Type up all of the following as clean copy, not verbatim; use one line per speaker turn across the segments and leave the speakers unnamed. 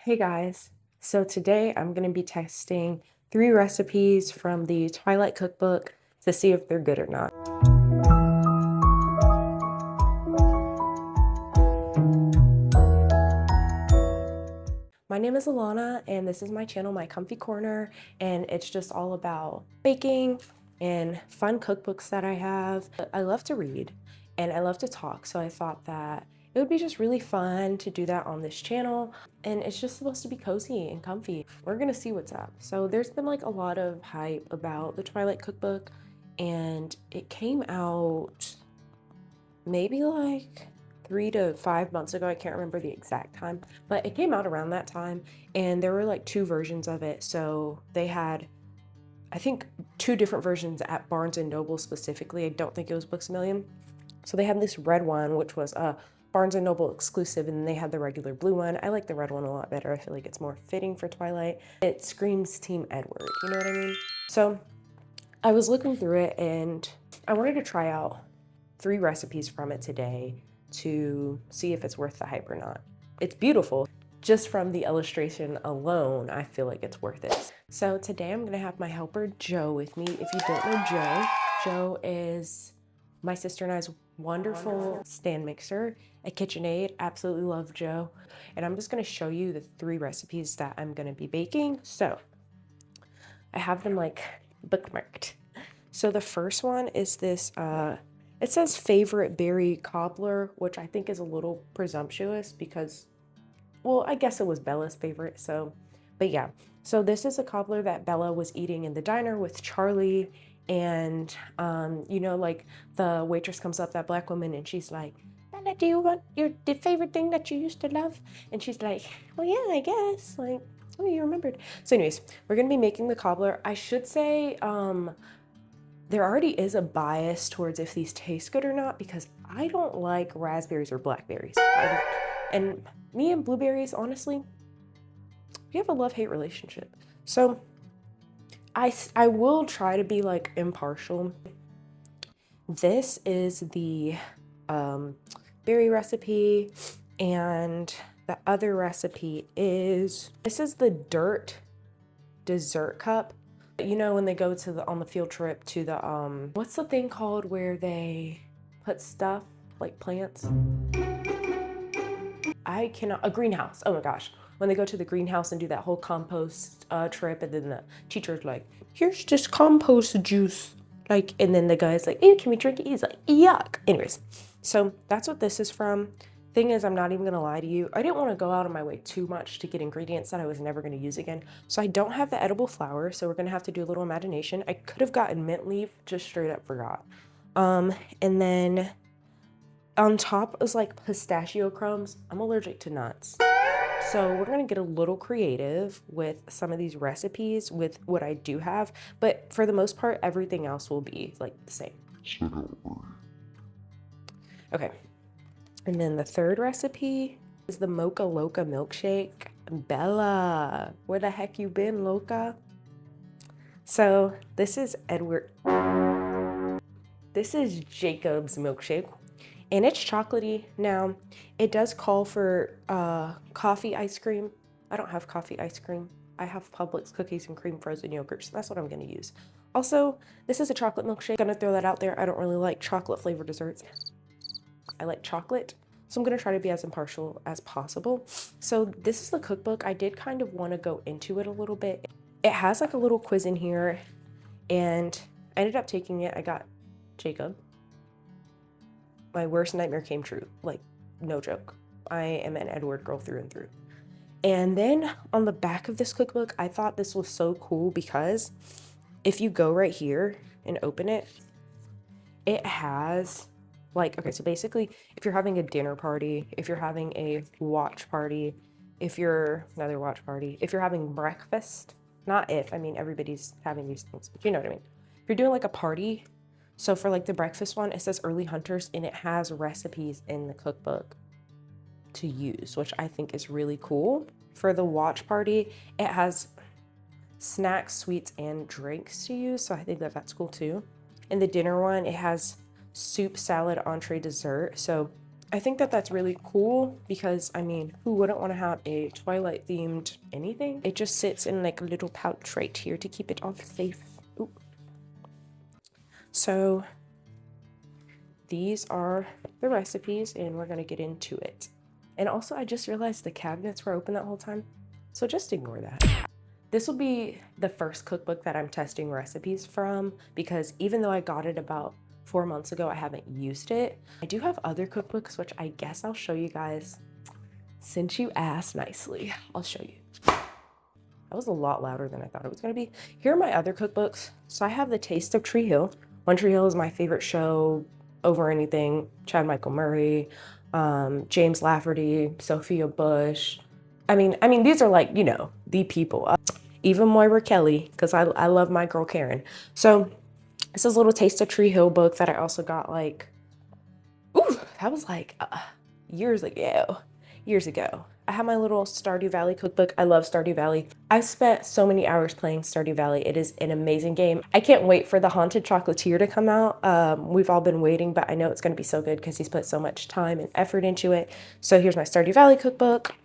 Hey guys, so today I'm going to be testing 3 recipes from the Twilight Cookbook to see if they're good or not. My name is Alana and this is my channel, My Comfy Corner, and it's just all about baking and fun cookbooks that I have. I love to read and I love to talk, so I thought that it would be just really fun to do that on this channel, and it's just supposed to be cozy and comfy. We're gonna see what's up. So there's been like a lot of hype about the Twilight Cookbook, and it came out maybe like 3 to 5 months ago. I can't remember the exact time, but it came out around that time, and there were like 2 versions of it. So they had, I think, 2 different versions at Barnes and Noble specifically. I don't think it was Books A Million. So they had this red one, which was a Barnes and Noble exclusive, and then they had the regular blue one. I like the red one a lot better. I feel like it's more fitting for Twilight. It screams Team Edward, you know what I mean? So I was looking through it and I wanted to try out 3 recipes from it today to see if it's worth the hype or not. It's beautiful. Just from the illustration alone, I feel like it's worth it. So today I'm gonna have my helper Joe with me. If you don't know Joe, Joe is my sister and I's wonderful stand mixer at KitchenAid. Absolutely love Joe. And I'm just gonna show you the 3 recipes that I'm gonna be baking. So I have them like bookmarked. So the first one is this, it says Favorite Berry Cobbler, which I think is a little presumptuous because, well, I guess it was Bella's favorite, so, but yeah. So this is a cobbler that Bella was eating in the diner with Charlie, and you know, like the waitress comes up, that black woman, and she's like, Bella, do you want the favorite thing that you used to love? And she's like, well, yeah, I guess, like, oh, you remembered. So anyways, we're gonna be making the cobbler. I should say, there already is a bias towards if these taste good or not, because I don't like raspberries or blackberries. And me and blueberries, honestly, we have a love-hate relationship. So I will try to be like impartial. This is the berry recipe, and the other recipe is, this is the dirt dessert cup. You know, when they go to the, on the field trip to the, what's the thing called where they put stuff, like plants? I cannot, a greenhouse. Oh my gosh. When they go to the greenhouse and do that whole compost trip, and then the teacher's like, here's this compost juice. Like, and then the guy's like, ew, can we drink it? He's like, yuck. Anyways, so that's what this is from. Thing is, I'm not even gonna lie to you, I didn't want to go out of my way too much to get ingredients that I was never gonna use again. So I don't have the edible flour, so we're gonna have to do a little imagination. I could have gotten mint leaf, just straight up forgot. And then on top is like pistachio crumbs. I'm allergic to nuts. So we're gonna get a little creative with some of these recipes with what I do have, but for the most part, everything else will be like the same. Okay. And then the third recipe is the Mocha Loca Milkshake. Bella, where the heck you been, Loca? So this is Jacob's milkshake, and it's chocolatey. Now, it does call for coffee ice cream. I don't have coffee ice cream. I have Publix cookies and cream frozen yogurt, so that's what I'm gonna use. Also, this is a chocolate milkshake. I'm gonna throw that out there. I don't really like chocolate flavored desserts. I like chocolate, so I'm gonna try to be as impartial as possible. So this is the cookbook. I did kind of want to go into it a little bit. It has like a little quiz in here, and I ended up taking it. I got Jacob. My worst nightmare came true, like no joke. I am an Edward girl through and through. And then on the back of this cookbook, I thought this was so cool because if you go right here and open it, it has like, okay, so basically, if you're having a dinner party, if you're having a watch party, if you're another watch party, if you're having breakfast, not if, I mean, everybody's having these things, but you know what I mean. If you're doing like a party, so for like the breakfast one, it says Early Hunters, and it has recipes in the cookbook to use, which I think is really cool. For the watch party, it has snacks, sweets, and drinks to use, so I think that that's cool too. In the dinner one, it has soup, salad, entree, dessert. So I think that that's really cool because, I mean, who wouldn't want to have a Twilight themed anything? It just sits in like a little pouch right here to keep it all safe. Ooh. So these are the recipes and we're going to get into it. And also I just realized the cabinets were open that whole time, so just ignore that. This will be the first cookbook that I'm testing recipes from because even though I got it about 4 months ago, I haven't used it. I do have other cookbooks, which I guess I'll show you guys. Since you asked nicely, I'll show you. That was a lot louder than I thought it was gonna be. Here are my other cookbooks. So I have The Taste of Tree Hill. One Tree Hill is my favorite show over anything. Chad Michael Murray, James Lafferty, Sophia Bush. I mean, these are like, you know, the people. Even Moira Kelly, because I love my girl Karen. So this is a little Taste of Tree Hill book that I also got like, ooh, that was like years ago. I have my little Stardew Valley cookbook. I love Stardew Valley. I've spent so many hours playing Stardew Valley. It is an amazing game. I can't wait for the Haunted Chocolatier to come out. We've all been waiting, but I know it's going to be so good because he's put so much time and effort into it. So here's my Stardew Valley cookbook.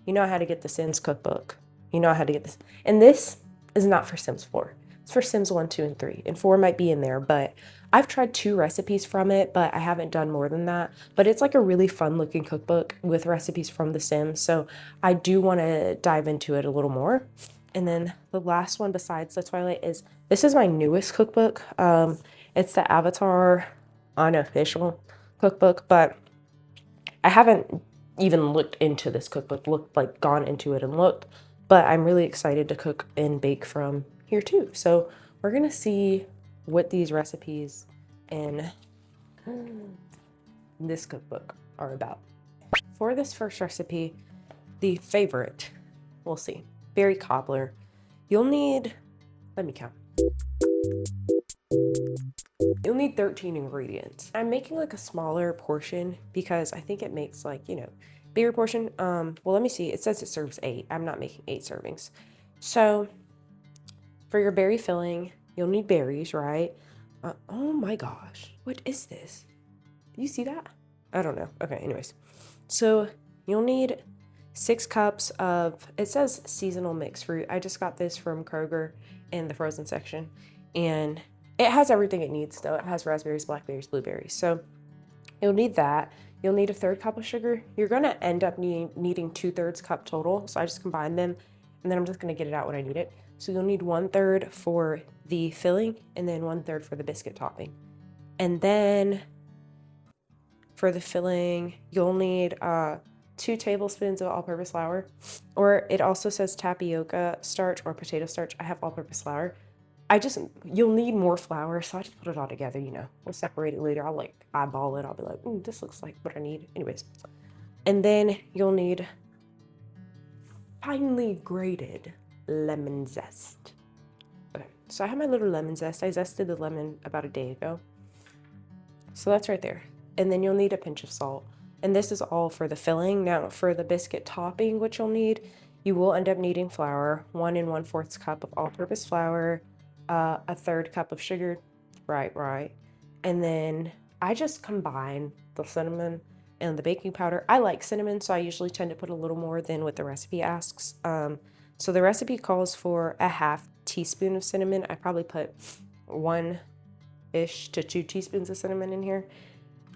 You know how to get the Sims cookbook. You know how to get this. And this is not for Sims 4. It's for Sims 1, 2, and 3. And 4 might be in there, but I've tried 2 recipes from it, but I haven't done more than that. But it's like a really fun looking cookbook with recipes from The Sims. So I do want to dive into it a little more. And then the last one besides the Twilight is, this is my newest cookbook. It's the Avatar unofficial cookbook, but I haven't even looked into this cookbook, gone into it and looked, but I'm really excited to cook and bake from here too. So we're gonna see what these recipes in this cookbook are about. For this first recipe, the favorite, we'll see, berry cobbler, you'll need, let me count. You'll need 13 ingredients. I'm making like a smaller portion because I think it makes like, you know, bigger portion. Well, let me see. It says it serves 8. I'm not making 8 servings. So for your berry filling, you'll need berries, right? Oh my gosh. What is this? Do you see that? I don't know. Okay, anyways. So you'll need 6 cups of, it says seasonal mixed fruit. I just got this from Kroger in the frozen section. And it has everything it needs though. It has raspberries, blackberries, blueberries. So you'll need that. You'll need a 1/3 cup of sugar. You're gonna end up needing 2/3 cup total. So I just combine them and then I'm just gonna get it out when I need it. So you'll need 1/3 for the filling and then 1/3 for the biscuit topping. And then for the filling, you'll need 2 tablespoons of all-purpose flour, or it also says tapioca starch or potato starch. I have all-purpose flour. You'll need more flour, so I just put it all together, you know. We'll separate it later. I'll like eyeball it. I'll be like, this looks like what I need. Anyways. And then you'll need finely grated lemon zest. Okay, so I have my little lemon zest. I zested the lemon about a day ago. So that's right there. And then you'll need a pinch of salt. And this is all for the filling. Now for the biscuit topping, what you'll need, you will end up needing flour, 1 1/4 cup of all-purpose flour, a 1/3 cup of sugar, right. And then I just combine the cinnamon and the baking powder. I like cinnamon, so I usually tend to put a little more than what the recipe asks. So the recipe calls for a 1/2 teaspoon of cinnamon. I probably put 1-ish to 2 teaspoons of cinnamon in here.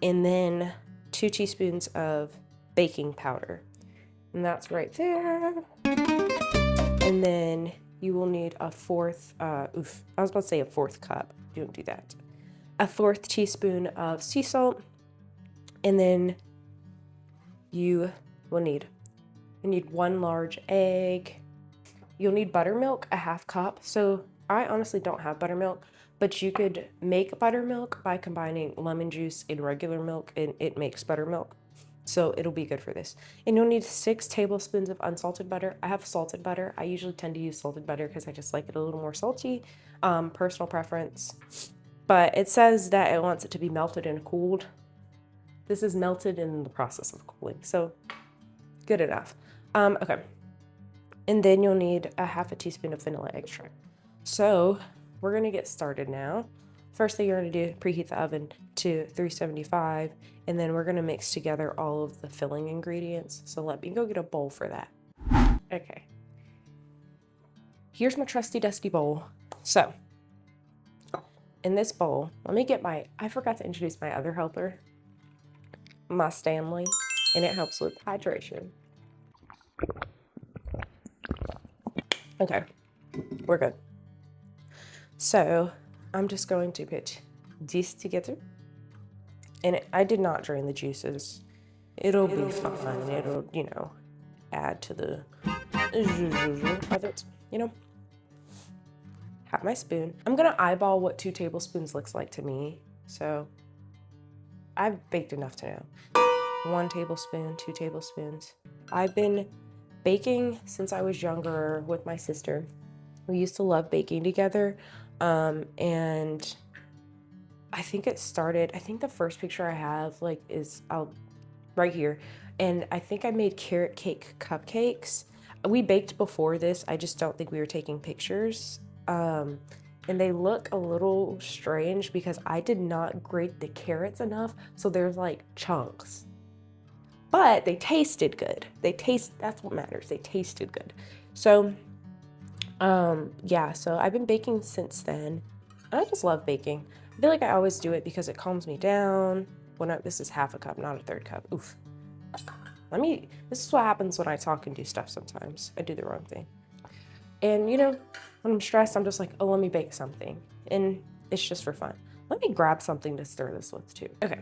And then 2 teaspoons of baking powder. And that's right there. And then you will need a 4th, I was about to say a 4th cup. Don't do that. A 4th teaspoon of sea salt. And then you need 1 large egg. You'll need buttermilk, a 1/2 cup. So I honestly don't have buttermilk, but you could make buttermilk by combining lemon juice and regular milk, and it makes buttermilk. So it'll be good for this. And you'll need 6 tablespoons of unsalted butter. I have salted butter. I usually tend to use salted butter because I just like it a little more salty. Personal preference. But it says that it wants it to be melted and cooled. This is melted in the process of cooling. So good enough. Okay. And then you'll need a 1/2 teaspoon of vanilla extract. So we're going to get started now. First thing you're gonna do, preheat the oven to 375, and then we're gonna mix together all of the filling ingredients. So let me go get a bowl for that. Okay. Here's my trusty dusty bowl. So, in this bowl, let me get I forgot to introduce my other helper, my Stanley, and it helps with hydration. Okay, we're good. So, I'm just going to put this together. And I did not drain the juices. It'll be fine. It'll, you know, add to the of it, you know. Have my spoon. I'm gonna eyeball what 2 tablespoons looks like to me. So I've baked enough to know. 1 tablespoon, 2 tablespoons. I've been baking since I was younger with my sister. We used to love baking together. And I think it started, I think the first picture I have is right here. And I think I made carrot cake cupcakes. We baked before this. I just don't think we were taking pictures. And they look a little strange because I did not grate the carrots enough. So there's like chunks, but they tasted good. That's what matters. They tasted good. So, yeah, so I've been baking since then. I just love baking. I feel like I always do it because it calms me down. This is half a cup, not a 1/3 cup. Oof. This is what happens when I talk and do stuff sometimes. I do the wrong thing. And you know, when I'm stressed, I'm just like, oh, let me bake something. And it's just for fun. Let me grab something to stir this with too. Okay,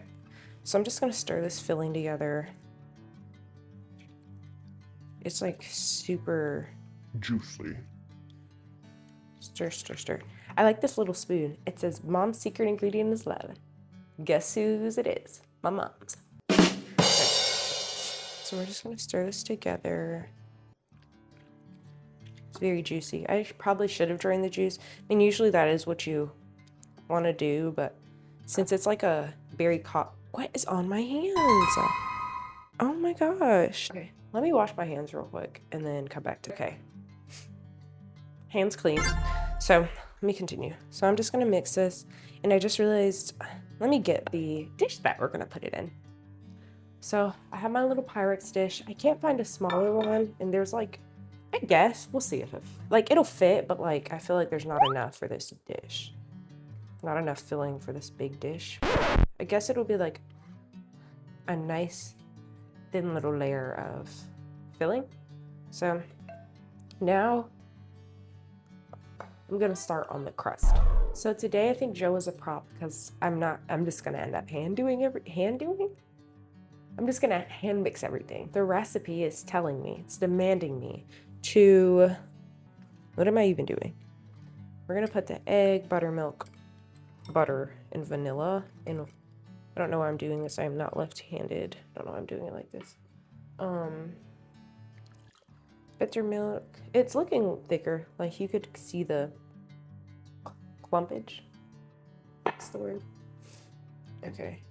so I'm just gonna stir this filling together. It's like super
juicy.
Stir, stir, stir. I like this little spoon. It says, Mom's secret ingredient is love. Guess whose it is? My mom's. Okay. So we're just gonna stir this together. It's very juicy. I probably should have drained the juice. I mean, usually that is what you want to do, but since it's like a berry cop, what is on my hands? Oh my gosh. Okay, let me wash my hands real quick and then come back to, okay. Hands clean. So let me continue. So I'm just gonna mix this, and I just realized, let me get the dish that we're gonna put it in. So I have my little Pyrex dish. I can't find a smaller one, and there's like, I guess, we'll see if it'll fit, but like, I feel like there's not enough for this dish. Not enough filling for this big dish. I guess it'll be like a nice thin little layer of filling. So now I'm gonna start on the crust. So today I think Joe is a prop because I'm just gonna end up hand mix everything. The recipe is telling me, it's demanding me to, what am I even doing? We're gonna put the egg, buttermilk, butter, and vanilla. And I don't know why I'm doing this. I am not left-handed. I don't know why I'm doing it like this. Bitter milk. It's looking thicker. Like you could see the clumpage. That's the word. Okay.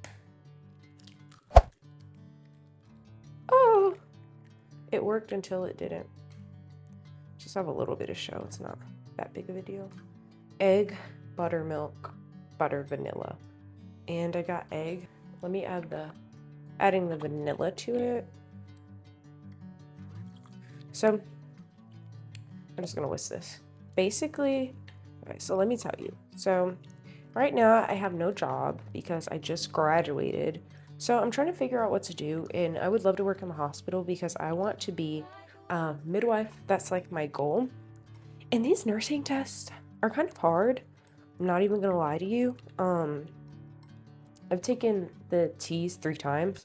Oh, it worked until it didn't. Just have a little bit of show. It's not that big of a deal. Egg, buttermilk, butter, vanilla. And I got egg. Let me adding the vanilla to it. So I'm just gonna whisk this. Basically, okay, so let me tell you. So right now I have no job because I just graduated. So I'm trying to figure out what to do, and I would love to work in the hospital because I want to be a midwife. That's like my goal. And these nursing tests are kind of hard. I'm not even gonna lie to you. I've taken the T's 3 times,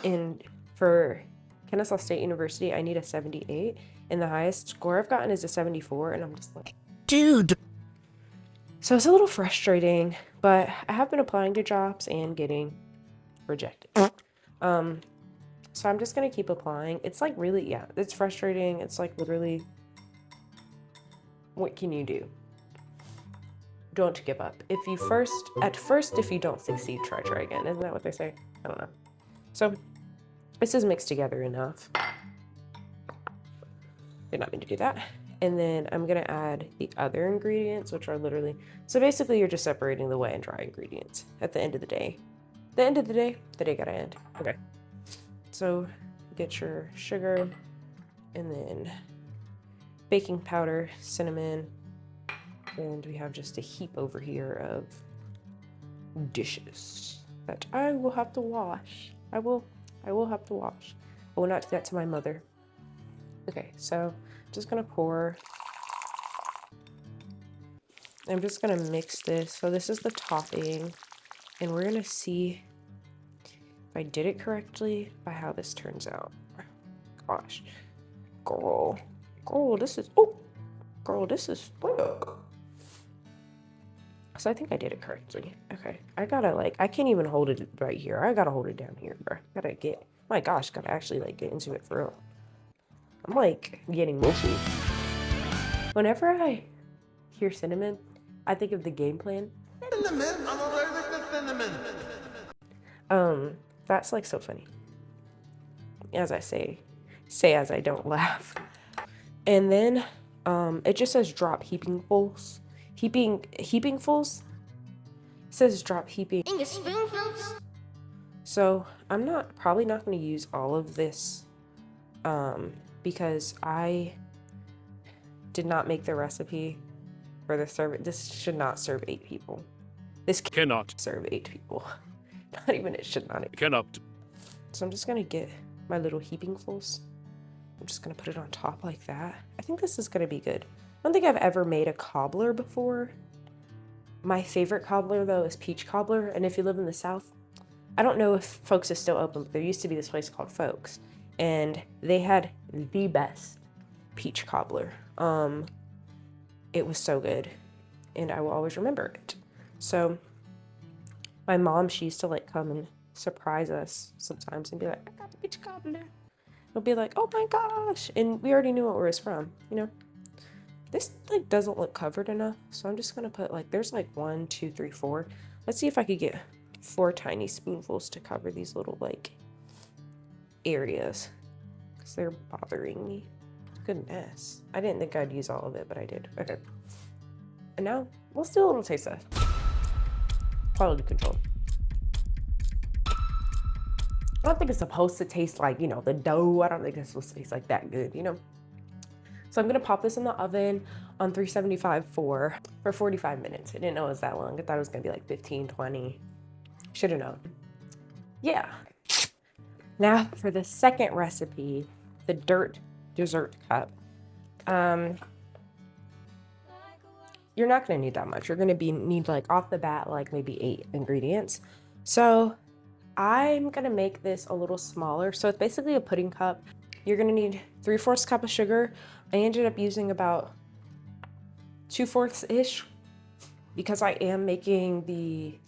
and for Kennesaw State University, I need a 78, and the highest score I've gotten is a 74, and I'm just like, dude. So it's a little frustrating, but I have been applying to jobs and getting rejected. So I'm just gonna keep applying. It's like really, yeah, it's frustrating. It's like literally, what can you do? Don't give up. If you don't succeed, try again. Isn't that what they say? I don't know. So this is mixed together enough. Did not mean to do that. And then I'm gonna add the other ingredients, which are literally, so basically you're just separating the wet and dry ingredients at the end of the day. The end of the day gotta end. Okay. So get your sugar and then baking powder, cinnamon, and we have just a heap over here of dishes that I will have to wash. I will have to wash. I will not do that to my mother. Okay, so I'm just gonna pour. I'm just gonna mix this. So this is the topping, and we're gonna see if I did it correctly by how this turns out. Gosh, girl, this is, oh, girl, this is thick. So I think I did it correctly. Okay, I gotta like, I can't even hold it right here. I gotta hold it down here, bro. Gotta get, my gosh, gotta actually like get into it for real. I'm like getting mushy. Whenever I hear cinnamon, I think of the game plan. Cinnamon, I'm allergic to cinnamon. That's like so funny. As I say as I don't laugh. And then, it just says drop heapingfuls. Heapingfuls? It says drop heaping. Spoonfuls. So I'm probably not going to use all of this, because I did not make the recipe for the service. This should not serve 8 people. This cannot serve 8 people. Not even, it should not. It cannot. So I'm just going to get my little heapingfuls. I'm just going to put it on top like that. I think this is going to be good. I don't think I've ever made a cobbler before. My favorite cobbler, though, is peach cobbler. And if you live in the South, I don't know if Folks is still open, but there used to be this place called Folks. And they had the best peach cobbler. It was so good. And I will always remember it. So my mom, she used to like come and surprise us sometimes and be like, I got the peach cobbler. It'll be like, oh my gosh. And we already knew what it was from, you know? This like doesn't look covered enough. So I'm just gonna put like, there's like 1, 2, 3, 4. Let's see if I could get 4 tiny spoonfuls to cover these little like areas. Because they're bothering me. Goodness. I didn't think I'd use all of it, but I did. Okay. And now let's do a little taste test. Quality control. I don't think it's supposed to taste like, you know, the dough. I don't think it's supposed to taste like that good, you know? So I'm gonna pop this in the oven on 375 for 45 minutes. I didn't know it was that long. I thought it was gonna be like 15, 20. Should have known. Yeah. Now for the second recipe, the dirt dessert cup. You're not gonna need that much. You're gonna need like off the bat, like maybe 8 ingredients. So I'm gonna make this a little smaller. So it's basically a pudding cup. You're gonna need 3/4 cup of sugar. I ended up using about 2/4-ish because I am making the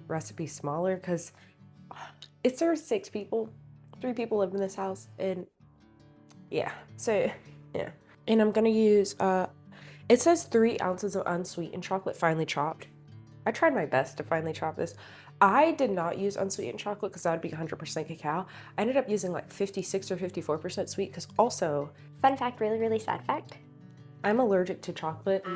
recipe smaller because it serves 6 people. 3 people live in this house, and yeah, so yeah. And I'm gonna use, it says 3 ounces of unsweetened chocolate finely chopped. I tried my best to finely chop this. I did not use unsweetened chocolate because that would be 100% cacao. I ended up using like 56 or 54% sweet because also,
fun fact, really, really sad fact,
I'm allergic to chocolate.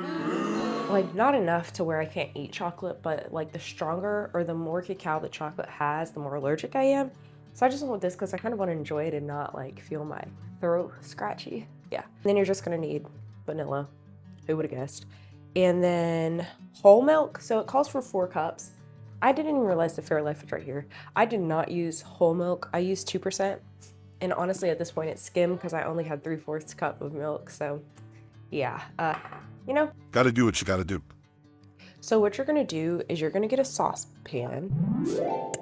Like not enough to where I can't eat chocolate, but like the stronger or the more cacao the chocolate has, the more allergic I am. So I just went with this because I kind of want to enjoy it and not like feel my throat scratchy. Yeah. And then you're just gonna need vanilla. Who would have guessed? And then whole milk. So it calls for 4 cups. I didn't even realize the Fairlife was right here. I did not use whole milk. I used 2%. And honestly, at this point, it's skim because I only had 3/4 cup of milk. So yeah, you know.
Gotta do what you gotta do.
So what you're gonna do is you're gonna get a saucepan.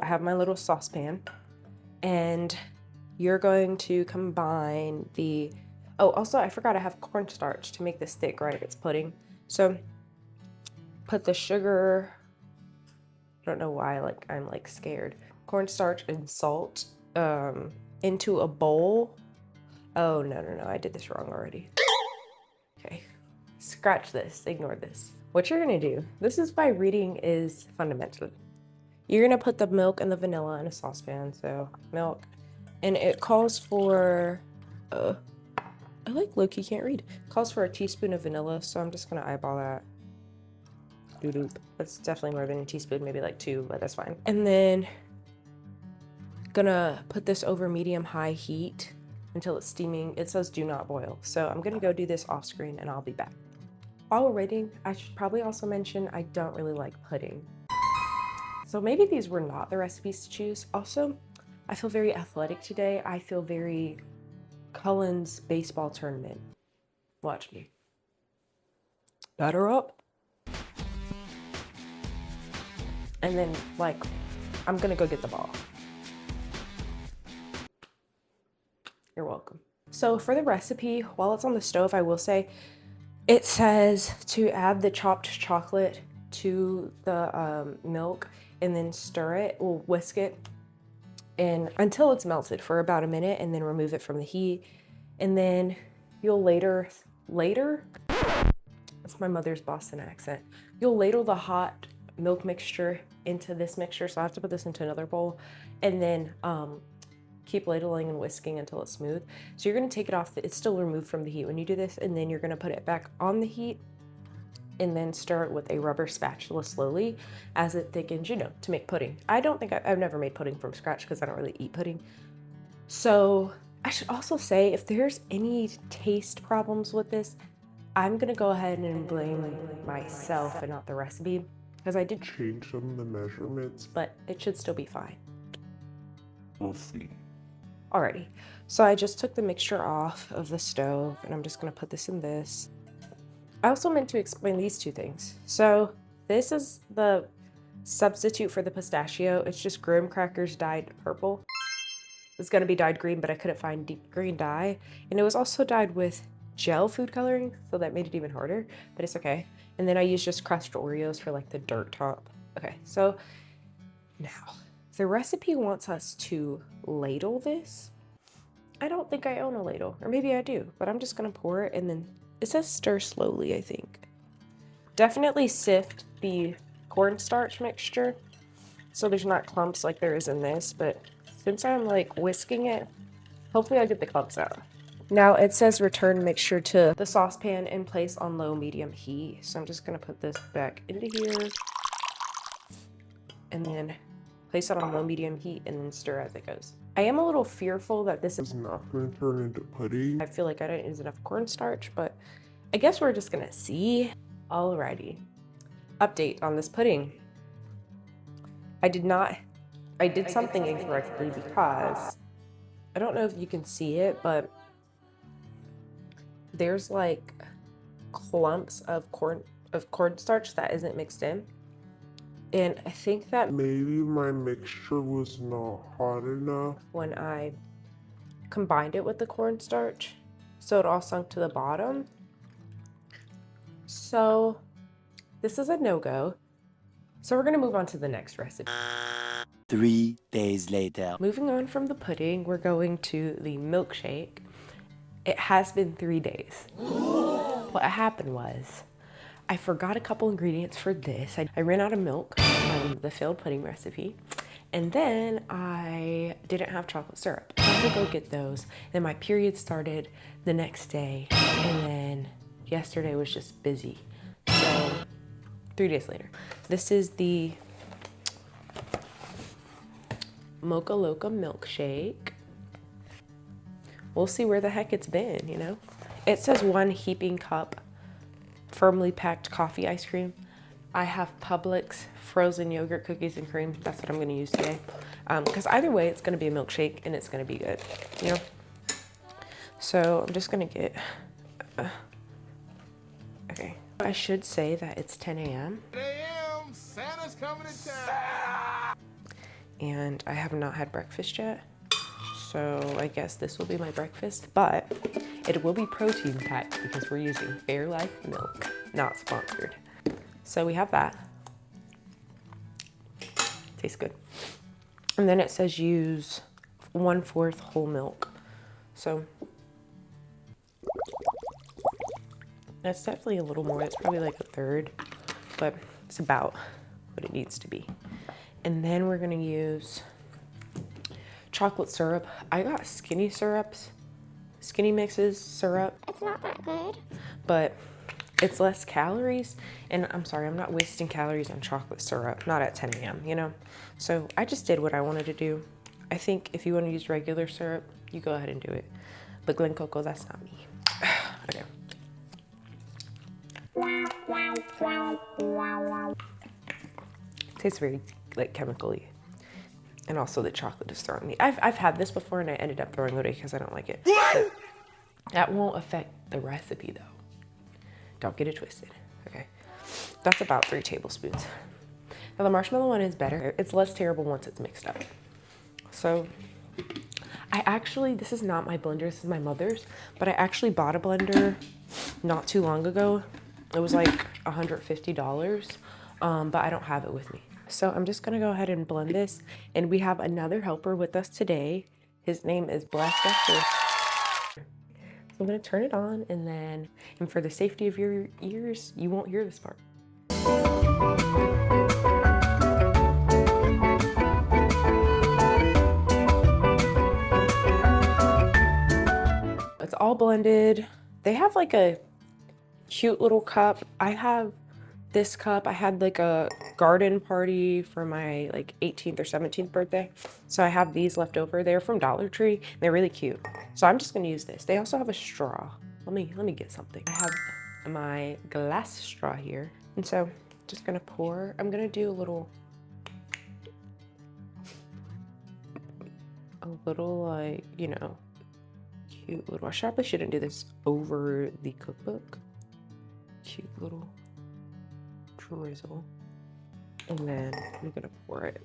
I have my little saucepan. And you're going to combine the, oh, also I forgot I have cornstarch to make this thick, right? It's pudding. So put the sugar, I don't know why, like I'm like scared. Cornstarch and salt into a bowl. Oh, no, I did this wrong already. Okay, scratch this, ignore this. What you're gonna do, this is why reading is fundamental. You're gonna put the milk and the vanilla in a saucepan, so milk. And it calls for I like low-key can't read. Calls for a teaspoon of vanilla, so I'm just gonna eyeball that. Doo-doop. That's definitely more than a teaspoon, maybe like 2, but that's fine. And then gonna put this over medium-high heat until it's steaming. It says do not boil, so I'm gonna go do this off screen and I'll be back. While we're waiting, I should probably also mention I don't really like pudding. So maybe these were not the recipes to choose. Also, I feel very athletic today. I feel very Cullen's baseball tournament. Watch me. Batter up. And then, like, I'm gonna go get the ball. You're welcome. So for the recipe, while it's on the stove, I will say, it says to add the chopped chocolate to the milk and then stir it, or whisk it, and until it's melted for about a minute, and then remove it from the heat. And then you'll later, that's my mother's Boston accent. You'll ladle the hot milk mixture into this mixture. So I have to put this into another bowl, and then keep ladling and whisking until it's smooth. So you're gonna take it off, it's still removed from the heat when you do this, and then you're gonna put it back on the heat and then stir it with a rubber spatula slowly as it thickens, you know, to make pudding. I've never made pudding from scratch because I don't really eat pudding. So I should also say, if there's any taste problems with this, I'm gonna go ahead and blame myself and not the recipe, because I did
change some of the measurements.
But it should still be fine.
We'll see.
Alrighty, so I just took the mixture off of the stove and I'm just gonna put this in this. I also meant to explain these two things. So this is the substitute for the pistachio. It's just graham crackers dyed purple. It's gonna be dyed green, but I couldn't find deep green dye. And it was also dyed with gel food coloring, so that made it even harder, but it's okay. And then I used just crushed Oreos for like the dirt top. Okay, so now the recipe wants us to ladle this. I don't think I own a ladle, or maybe I do, but I'm just gonna pour it, and then it says stir slowly, I think. Definitely sift the cornstarch mixture so there's not clumps like there is in this, but since I'm like whisking it, hopefully I get the clumps out. Now it says return mixture to the saucepan and place on low medium heat. So I'm just gonna put this back into here and then place it on low medium heat and then stir as it goes. I am a little fearful that this is
not going to turn into pudding.
I feel like I didn't use enough cornstarch, but I guess we're just gonna see. Alrighty. Update on this pudding. I did something incorrectly because I don't know if you can see it, but there's like clumps of cornstarch that isn't mixed in. And I think that
maybe my mixture was not hot enough
when I combined it with the cornstarch, so it all sunk to the bottom. So this is a no-go. So we're gonna move on to the next recipe.
3 days later.
Moving on from the pudding, we're going to the milkshake. It has been 3 days. What happened was, I forgot a couple ingredients for this. I ran out of milk from the failed pudding recipe, and then I didn't have chocolate syrup. I had to go get those. Then my period started the next day, and then yesterday was just busy. So 3 days later. This is the Mocha Loca Milkshake. We'll see where the heck it's been, you know? It says 1 heaping cup firmly packed coffee ice cream. I have Publix frozen yogurt cookies and cream. That's what I'm gonna use today. Because either way, it's gonna be a milkshake and it's gonna be good, you know? So I'm just gonna get, okay. I should say that it's 10 a.m.
10 a.m. Santa's coming to town.
And I have not had breakfast yet. So I guess this will be my breakfast, but it will be protein packed because we're using Fairlife milk, not sponsored. So we have that. Tastes good. And then it says use 1/4 whole milk. So that's definitely a little more. It's probably like 1/3, but it's about what it needs to be. And then we're gonna use chocolate syrup. I got skinny syrups, Skinny Mix's syrup,
It's not that good.
but it's less calories. And I'm sorry, I'm not wasting calories on chocolate syrup, not at 10 a.m., you know? So I just did what I wanted to do. I think if you want to use regular syrup, you go ahead and do it. But Glen Coco, that's not me. Okay. Tastes very like chemically. And also the chocolate is throwing me. I've had this before and I ended up throwing it away because I don't like it. But that won't affect the recipe though. Don't get it twisted, okay? That's about 3 tablespoons. Now the marshmallow one is better. It's less terrible once it's mixed up. So I actually, this is not my blender, this is my mother's, but I actually bought a blender not too long ago. It was like $150, but I don't have it with me. So I'm just gonna go ahead and blend this. And we have another helper with us today. His name is Black Dexter. So I'm gonna turn it on and for the safety of your ears, you won't hear this part. It's all blended. They have like a cute little cup. I have this cup. I had like a garden party for my like 18th or 17th birthday. So I have these left over. They're from Dollar Tree. They're really cute. So I'm just gonna use this. They also have a straw. Let me get something. I have my glass straw here. And so just gonna pour. I'm gonna do a little like, you know, cute little, I probably shouldn't do this over the cookbook. Cute little drizzle. And then I'm gonna pour it.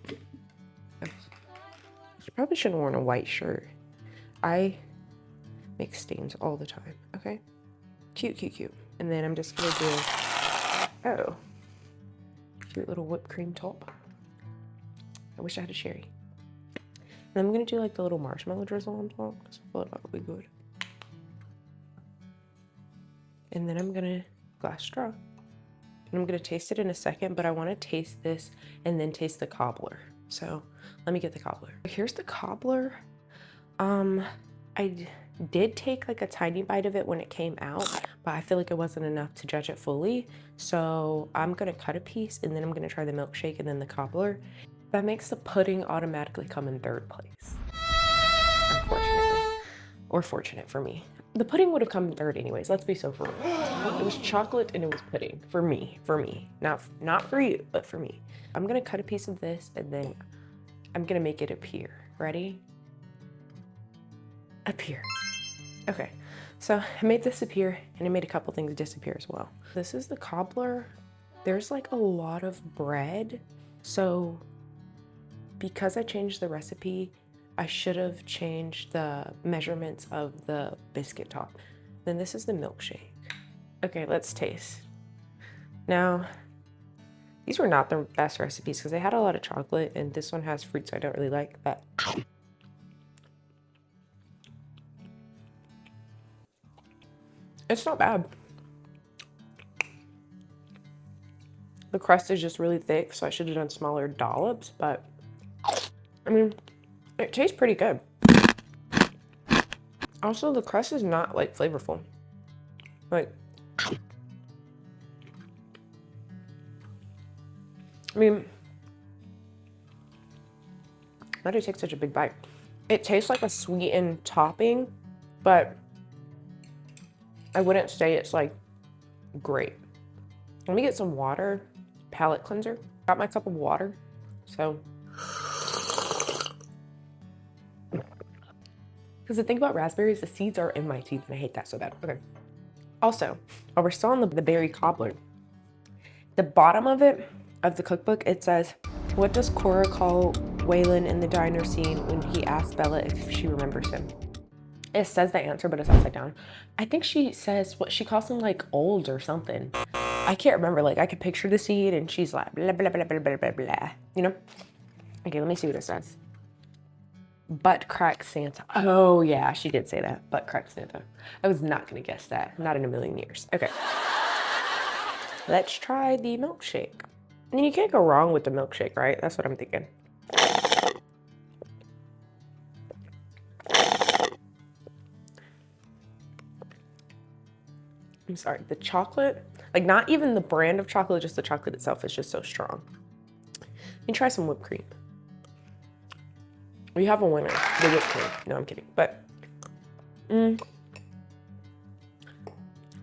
I probably shouldn't have worn a white shirt. I make stains all the time, okay? Cute, cute, cute. And then I'm just gonna do, cute little whipped cream top. I wish I had a sherry. And I'm gonna do like the little marshmallow drizzle on top because I feel like that would be good. And then I'm gonna glass straw. And I'm gonna taste it in a second, but I wanna taste this and then taste the cobbler. So let me get the cobbler. Here's the cobbler. I did take like a tiny bite of it when it came out, but I feel like it wasn't enough to judge it fully. So I'm gonna cut a piece and then I'm gonna try the milkshake and then the cobbler. That makes the pudding automatically come in 3rd place, unfortunately. Or fortunate for me. The pudding would have come in 3rd anyways, let's be so for real. It was chocolate and it was pudding, for me. Not for you, but for me. I'm gonna cut a piece of this and then I'm gonna make it appear. Ready? Appear. Okay, so I made this appear and I made a couple things disappear as well. This is the cobbler. There's like a lot of bread. So because I changed the recipe, I should have changed the measurements of the biscuit top. Then this is the milkshake. Okay, let's taste. Now, these were not the best recipes because they had a lot of chocolate and this one has fruit, so I don't really like that. It's not bad. The crust is just really thick, so I should have done smaller dollops, but I mean, it tastes pretty good. Also, the crust is not like flavorful. Like, I mean, why did it take such a big bite? It tastes like a sweetened topping, but I wouldn't say it's like great. Let me get some water, palate cleanser. Got my cup of water, so. Because the thing about raspberries, the seeds are in my teeth and I hate that so bad. Okay. Also, while we're still on the berry cobbler, the bottom of it, of the cookbook, it says, what does Cora call Waylon in the diner scene when he asks Bella if she remembers him? It says the answer, but it's upside down. I think she says what she calls him, like old or something. I can't remember. Like I could picture the scene and she's like blah blah blah blah blah blah blah. You know? Okay, let me see what it says. Butt crack Santa. Oh yeah, she did say that. Butt crack Santa. I was not gonna guess that. Not in a million years. Okay. Let's try the milkshake. I mean, you can't go wrong with the milkshake, right? That's what I'm thinking. I'm sorry, the chocolate, like not even the brand of chocolate, just the chocolate itself is just so strong. Let me try some whipped cream. We have a winner, the whipped cream. No, I'm kidding, but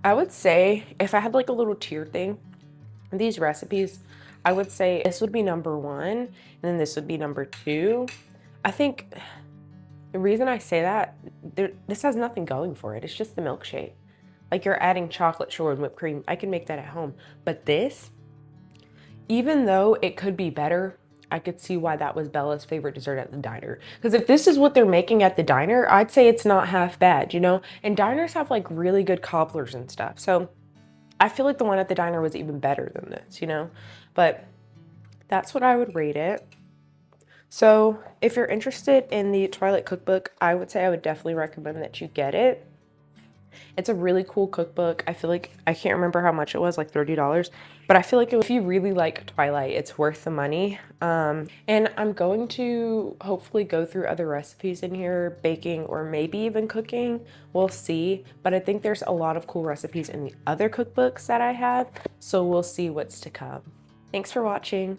I would say if I had like a little tier thing, these recipes, I would say this would be number 1, and then this would be number 2. I think the reason I say that, this has nothing going for it. It's just the milkshake. Like you're adding chocolate, sure, and whipped cream. I can make that at home. But this, even though it could be better, I could see why that was Bella's favorite dessert at the diner. Because if this is what they're making at the diner, I'd say it's not half bad, you know? And diners have like really good cobblers and stuff. So I feel like the one at the diner was even better than this, you know? But that's what I would rate it. So if you're interested in the Twilight Cookbook, I would say I would definitely recommend that you get it. It's a really cool cookbook. I feel like, I can't remember how much it was, like $30. But I feel like if you really like Twilight, it's worth the money. And I'm going to hopefully go through other recipes in here, baking or maybe even cooking. We'll see. But I think there's a lot of cool recipes in the other cookbooks that I have. So we'll see what's to come. Thanks for watching.